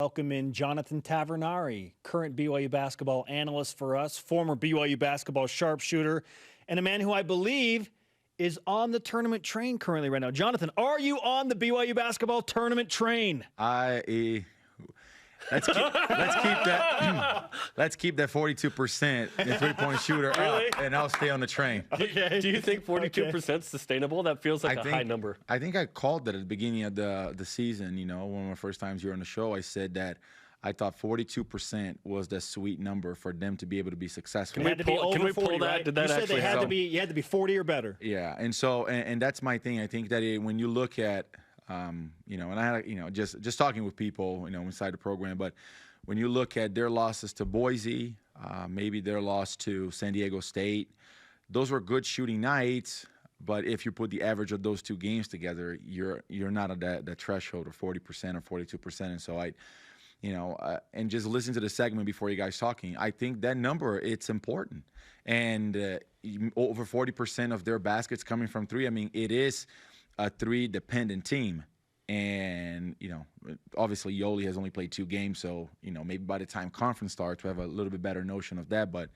Welcome in Jonathan Tavenari, current BYU basketball analyst for us, former BYU basketball sharpshooter, and a man who I believe is on the tournament train currently right now. Jonathan, are you on the BYU basketball tournament train? Let's keep that. Let's keep that 42% in three-point shooter Really? up, and I'll stay on the train. Okay. Do you think 42% sustainable? That feels like a high number. I think I called that at the beginning of the season. You know, one of my first times here on the show, I said that I thought 42% was the sweet number for them to be able to be successful. Can we pull that? Right? Did that you said actually they had happen? to be. You had to be 40 or better. Yeah, and so and that's my thing. I think that when you look at you know, and I had, you know, just talking with people, you know, inside the program, but when you look at their losses to Boise, maybe their loss to San Diego State, those were good shooting nights. But if you put the average of those two games together, you're not at that threshold of 40% or 42%. And so you know, and just listen to the segment before you guys talking. I think that number, it's important. And over 40% of their baskets coming from three. I mean, it is a three-dependent team. And, you know, obviously Yoeli has only played 2 games, so, you know, maybe by the time conference starts, we have a little bit better notion of that. But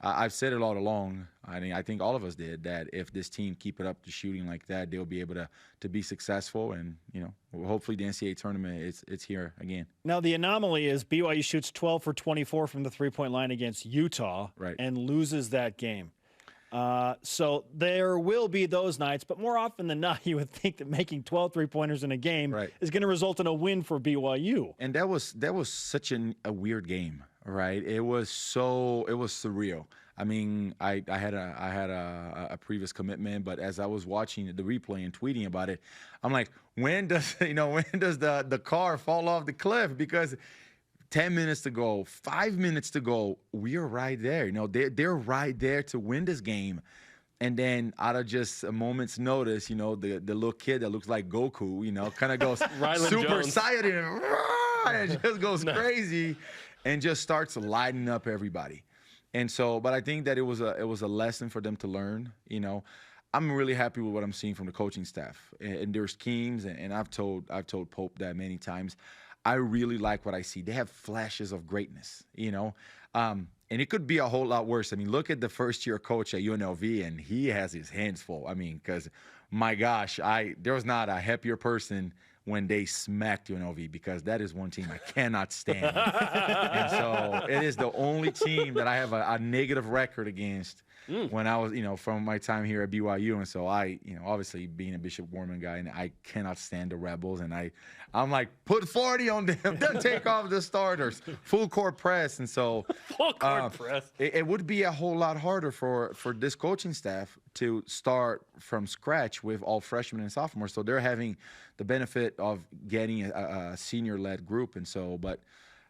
I've said it all along. I mean, I think all of us did, that if this team keep it up to shooting like that, they'll be able to be successful. And, you know, hopefully the NCAA tournament, it's here again. Now, the anomaly is BYU shoots 12 for 24 from the three-point line against Utah and loses that game. So there will be those nights, but more often than not, you would think that making 12 three-pointers in a game is going to result in a win for BYU. And that was such a weird game, right? It was surreal. I mean, I had a previous commitment, but as I was watching the replay and tweeting about it, I'm like, when does the car fall off the cliff? Because 10 minutes to go, 5 minutes to go, we are right there. You know, they're right there to win this game. And then out of just a moment's notice, you know, the little kid that looks like Goku, you know, kind of goes super excited and just goes crazy and just starts lighting up everybody. And so, but I think that it was a lesson for them to learn. You know, I'm really happy with what I'm seeing from the coaching staff and their schemes. And I've told Pope that many times. I really like what I see. They have flashes of greatness, you know, and it could be a whole lot worse. I mean, look at the first-year coach at UNLV, and he has his hands full. I mean, because, my gosh, there was not a happier person when they smacked UNLV, because that is one team I cannot stand. And so it is the only team that I have a negative record against when I was, you know, from my time here at BYU. And so you know, obviously being a Bishop Gorman guy, and I cannot stand the Rebels. And I'm like, put 40 on them, then take off the starters, full court press. And so full court press. It would be a whole lot harder for this coaching staff to start from scratch with all freshmen and sophomores. So they're having the benefit of getting a senior-led group. And so, but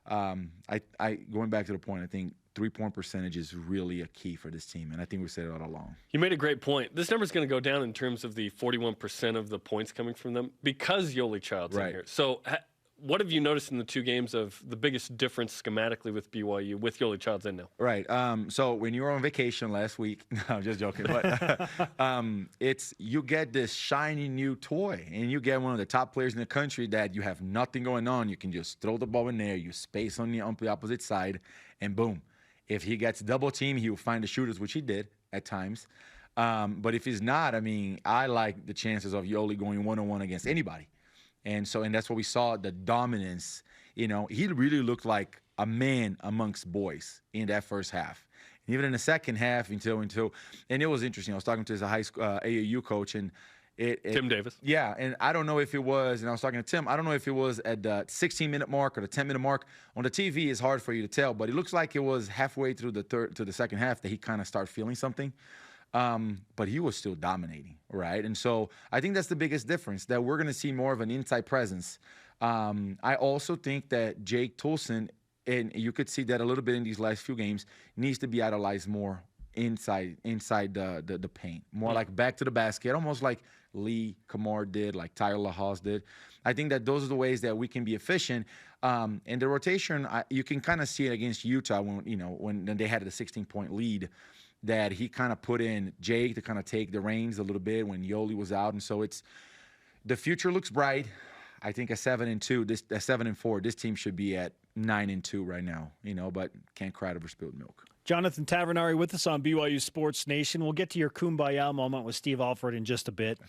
going back to the point, I think three-point percentage is really a key for this team, and I think we said it all along. You made a great point. This number is going to go down in terms of the 41% of the points coming from them because Yoeli Child's in here. So what have you noticed in the 2 games of the biggest difference schematically with BYU with Yoeli Child's in now? Right. So when you were on vacation last week, no, I'm just joking, but you get this shiny new toy, and you get one of the top players in the country that you have nothing going on. You can just throw the ball in there, you space on the opposite side, and boom. If he gets double team, he will find the shooters, which he did at times. But if he's not, I mean, I like the chances of Yoeli going one-on-one against anybody. And that's what we saw, the dominance. You know, he really looked like a man amongst boys in that first half. And even in the second half until and it was interesting. I was talking to his high school AAU coach, and Tim Davis. Yeah, and I don't know if it was, and I was talking to Tim, I don't know if it was at the 16-minute mark or the 10-minute mark. On the TV, it's hard for you to tell, but it looks like it was halfway through the second half that he kind of started feeling something. But he was still dominating, right? And so I think that's the biggest difference, that we're going to see more of an inside presence. I also think that Jake Toulson, and you could see that a little bit in these last few games, needs to be idolized more inside the paint, more like back to the basket, almost like Lee Kamar did, like Tyler LaHaas did. I think that those are the ways that we can be efficient. And the rotation, you can kind of see it against Utah when they had the 16-point lead, that he kind of put in Jake to kind of take the reins a little bit when Yoeli was out. And so the future looks bright. I think a 7-2, a 7-4. This team should be at 9-2 right now, but can't cry over spilled milk. Jonathan Tavenari with us on BYU Sports Nation. We'll get to your Kumbaya moment with Steve Alford in just a bit.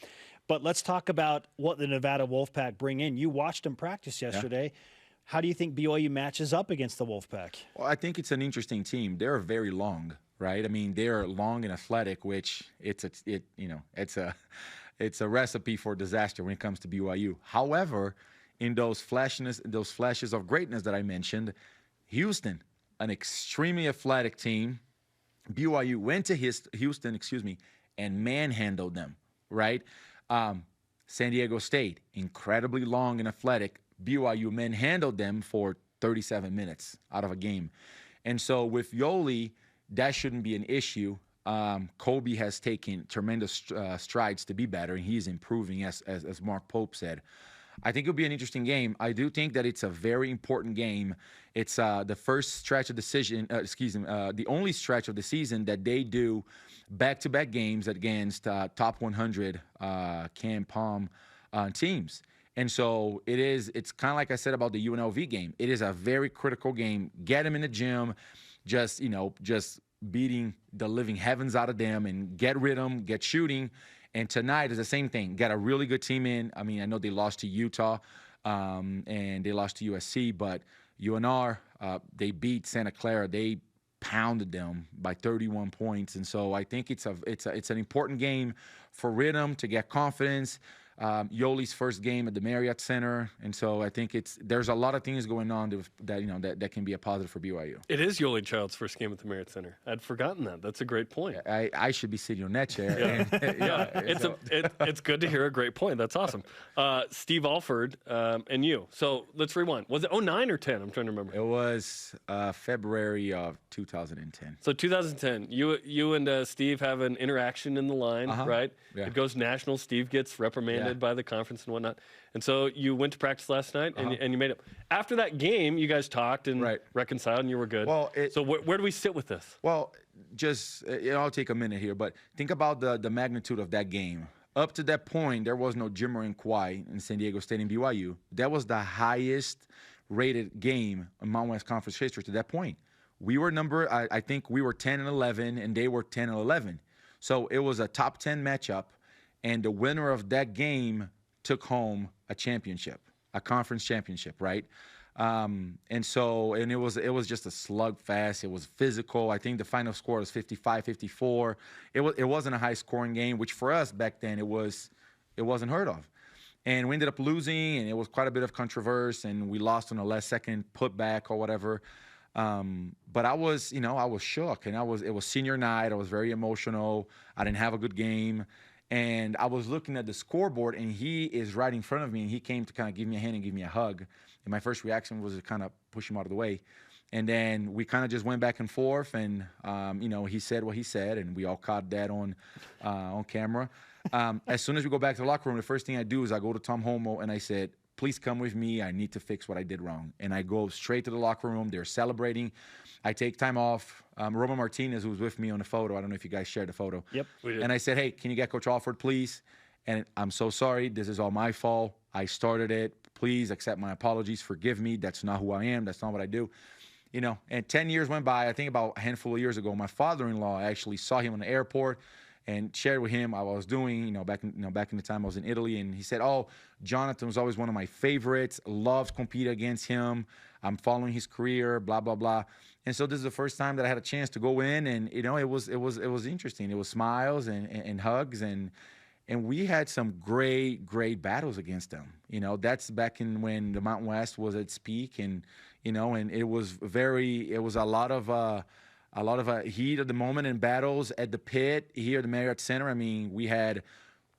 But let's talk about what the Nevada Wolfpack bring in. You watched them practice yesterday. Yeah. How do you think BYU matches up against the Wolfpack? Well, I think it's an interesting team. They're very long, right? I mean, they're long and athletic, which it's a recipe for disaster when it comes to BYU. However, in those flashes of greatness that I mentioned, Houston, an extremely athletic team. BYU went to Houston, and manhandled them, right? San Diego State, incredibly long and athletic. BYU manhandled them for 37 minutes out of a game. And so with Yoeli, that shouldn't be an issue. Kobe has taken tremendous strides to be better, and he's improving, as Mark Pope said. I think it'll be an interesting game. I do think that it's a very important game. It's the first stretch of the only stretch of the season that they do back-to-back games against top 100 Cam Palm teams. And so it's kind of like I said about the UNLV game. It is a very critical game. Get them in the gym, just beating the living heavens out of them and get rid of them, get shooting. And tonight is the same thing. Got a really good team in. I mean, I know they lost to Utah and they lost to USC, but UNR, they beat Santa Clara. They pounded them by 31 points. And so I think it's an important game for rhythm to get confidence. Yoeli's first game at the Marriott Center, and so I think there's a lot of things going on that can be a positive for BYU. It is Yoeli Child's first game at the Marriott Center. I'd forgotten that. That's a great point. I should be sitting on that chair. It's good to hear a great point. That's awesome. Steve Alford and you. So let's rewind. Was it 09 or 10? I'm trying to remember. It was February of 2010. So 2010, you and Steve have an interaction in the line, right? Yeah. It goes national. Steve gets reprimanded by the conference and whatnot. And so you went to practice last night and you made up. After that game, you guys talked and reconciled and you were good. Well, so where do we sit with this? Well, just I'll take a minute here, but think about the magnitude of that game. Up to that point, there was no Jimmer and Kawhi in San Diego State and BYU. That was the highest rated game in Mountain West Conference history to that point. We were I think we were 10-11 and they were 10-11. So it was a top 10 matchup. And the winner of that game took home a championship, a conference championship, right? And it was just a slugfest. It was physical. I think the final score was 55-54. It wasn't a high-scoring game, which for us back then it wasn't heard of. And we ended up losing, and it was quite a bit of controversy, and we lost on the last second putback or whatever. But I was shook, and it was senior night. I was very emotional. I didn't have a good game. And I was looking at the scoreboard, and he is right in front of me, and he came to kind of give me a hand and give me a hug. And my first reaction was to kind of push him out of the way. And then we kind of just went back and forth, and, he said what he said, and we all caught that on camera. As soon as we go back to the locker room, the first thing I do is I go to Tom Homo, and I said, please come with me. I need to fix what I did wrong. And I go straight to the locker room. They're celebrating. I take time off. Roman Martinez, who was with me on the photo, I don't know if you guys shared the photo. Yep, we did. And I said, hey, can you get Coach Alford, please? And I'm so sorry. This is all my fault. I started it. Please accept my apologies. Forgive me. That's not who I am. That's not what I do. And 10 years went by. I think about a handful of years ago, my father-in-law, I actually saw him in the airport and shared with him what I was doing, back in the time I was in Italy. And he said, oh, Jonathan was always one of my favorites. Loved competing against him. I'm following his career, blah, blah, blah. And so this is the first time that I had a chance to go in, and it was interesting. It was smiles and hugs, and we had some great battles against them. That's back in when the Mountain West was at its peak, and it was a lot of heat at the moment in battles at the pit here at the Marriott Center. I mean, we had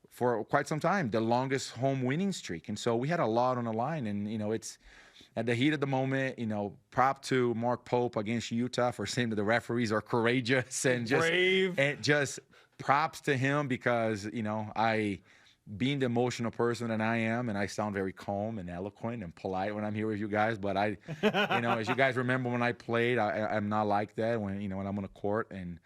for quite some time the longest home winning streak, and so we had a lot on the line, and it's. At the heat of the moment, prop to Mark Pope against Utah for saying that the referees are courageous and just brave. And just props to him because, I, being the emotional person that I am, and I sound very calm and eloquent and polite when I'm here with you guys, but I, as you guys remember when I played, I'm not like that when I'm on the court, and,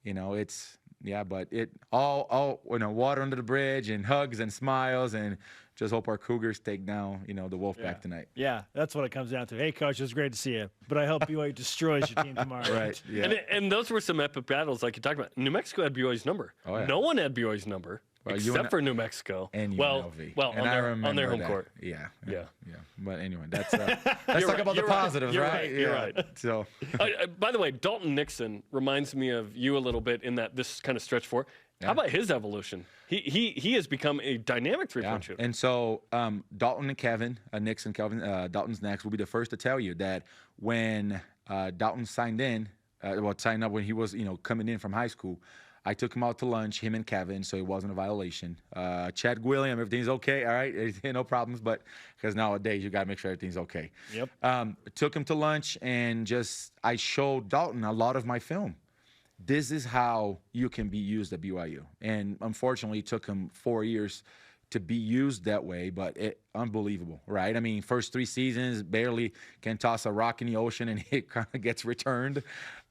it's. Yeah, but it all water under the bridge and hugs and smiles and just hope our Cougars take down, the Wolfpack tonight. Yeah, that's what it comes down to. Hey, Coach, it's great to see you, but I hope BYU destroys your team tomorrow. Right. Yeah. And those were some epic battles, like you talked about. New Mexico had BYU's number. Oh, yeah. No one had BYU's number except for New Mexico. And UNLV. Well, on their home court. Yeah. But anyway, let's talk about the positives, right? You're right. So, by the way, Dalton Nixon reminds me of you a little bit in that this kind of stretch four. How about his evolution? He has become a dynamic three-point shooter. And so Dalton and Kevin, Nixon, Kelvin, Dalton's next, will be the first to tell you that when Dalton signed up when he was coming in from high school, I took him out to lunch, him and Kevin, so it wasn't a violation. Chad William, everything's okay, all right, no problems, but because nowadays you got to make sure everything's okay. Yep. Took him to lunch and I showed Dalton a lot of my film. This is how you can be used at BYU. And unfortunately, it took him 4 years to be used that way, but unbelievable, right? I mean, first 3 seasons, barely can toss a rock in the ocean and it kind of gets returned.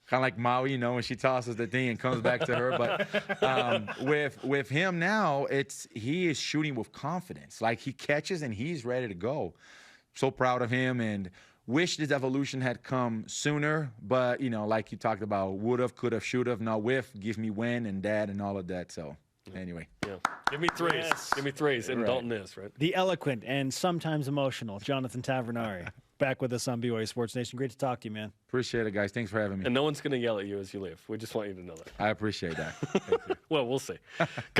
Kind of like Maui, when she tosses the thing and comes back to her. But with him now, he is shooting with confidence. Like he catches and he's ready to go. So proud of him and wish this evolution had come sooner. But, like you talked about, would have, could have, should have, not with, give me when and dad and all of that. So anyway. Yeah. Give me threes. Yes. Give me threes. And Dalton is, right? The eloquent and sometimes emotional Jonathan Tavenari. Back with us on BYU Sports Nation. Great to talk to you, man. Appreciate it, guys. Thanks for having me. And no one's going to yell at you as you leave. We just want you to know that. I appreciate that. Well, we'll see.